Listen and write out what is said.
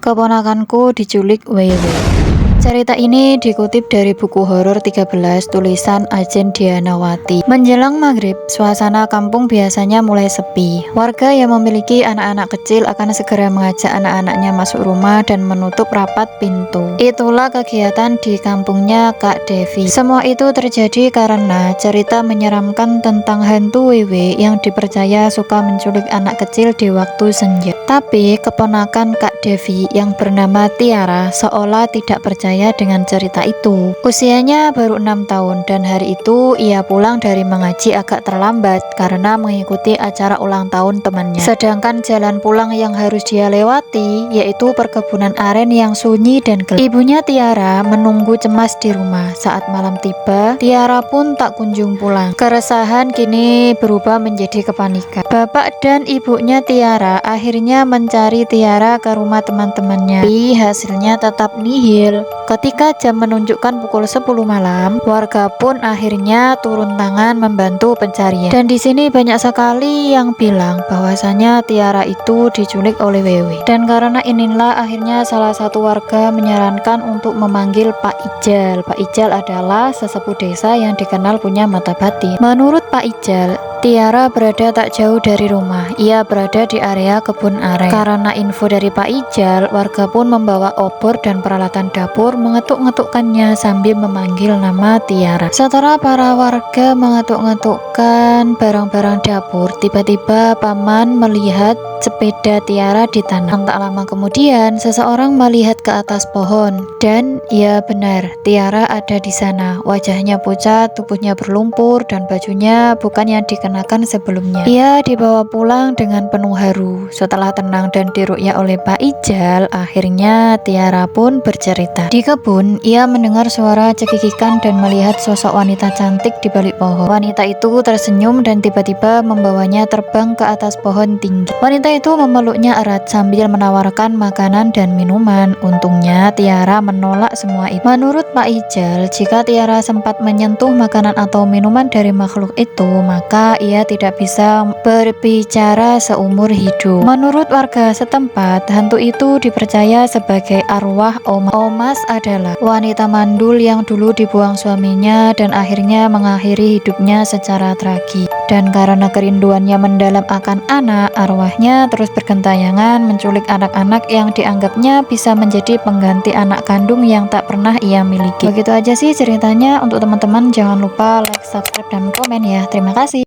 Keponakanku diculik Wewe. Cerita ini dikutip dari buku horor 13 tulisan Ajen Dianawati. Menjelang maghrib, suasana kampung biasanya mulai sepi. Warga yang memiliki anak-anak kecil akan segera mengajak anak-anaknya masuk rumah dan menutup rapat pintu. Itulah kegiatan di kampungnya Kak Devi. Semua itu terjadi karena cerita menyeramkan tentang hantu Wewe yang dipercaya suka menculik anak kecil di waktu senja. Tapi keponakan Kak Devi yang bernama Tiara seolah tidak percaya dengan cerita itu. Usianya baru 6 tahun dan hari itu ia pulang dari mengaji agak terlambat karena mengikuti acara ulang tahun temannya. Sedangkan jalan pulang yang harus dia lewati yaitu perkebunan aren yang sunyi dan gelap. Ibunya Tiara menunggu cemas di rumah. Saat malam tiba, Tiara pun tak kunjung pulang. Keresahan kini berubah menjadi kepanikan. Bapak dan ibunya Tiara akhirnya mencari Tiara ke rumah teman-temannya. Tapi hasilnya tetap nihil. Ketika jam menunjukkan pukul 10 malam, warga pun akhirnya turun tangan membantu pencarian. Dan di sini banyak sekali yang bilang bahwasanya Tiara itu diculik oleh Wewe. Dan karena inilah akhirnya salah satu warga menyarankan untuk memanggil Pak Ijal. Pak Ijal adalah sesepuh desa yang dikenal punya mata batin. Menurut Pak Ijal, Tiara berada tak jauh dari rumah. Ia berada di area kebun aren. Karena info dari Pak Ijal, warga pun membawa obor dan peralatan dapur mengetuk-ngetukkannya sambil memanggil nama Tiara. Setelah para warga mengetuk-ngetukkan barang-barang dapur, tiba-tiba paman melihat sepeda Tiara di tanah. Tak lama kemudian, seseorang melihat ke atas pohon dan ya benar, Tiara ada di sana. Wajahnya pucat, tubuhnya berlumpur dan bajunya bukan yang dikenakan sebelumnya. Ia dibawa pulang dengan penuh haru. Setelah tenang dan diruqyah oleh Pak Ijal, akhirnya Tiara pun bercerita. Di kebun, ia mendengar suara cekikikan dan melihat sosok wanita cantik di balik pohon. Wanita itu tersenyum dan tiba-tiba membawanya terbang ke atas pohon tinggi. Wanita itu memeluknya erat sambil menawarkan makanan dan minuman. Untungnya Tiara menolak semua itu. Menurut Pak Ijal, jika Tiara sempat menyentuh makanan atau minuman dari makhluk itu, maka ia tidak bisa berbicara seumur hidup. Menurut warga setempat, hantu itu dipercaya sebagai arwah Omas. Omas adalah wanita mandul yang dulu dibuang suaminya dan akhirnya mengakhiri hidupnya secara tragis. Dan karena kerinduannya mendalam akan anak, arwahnya terus bergentayangan menculik anak-anak yang dianggapnya bisa menjadi pengganti anak kandung yang tak pernah ia miliki. Begitu aja sih ceritanya. Untuk teman-teman jangan lupa like, subscribe, dan komen ya. Terima kasih.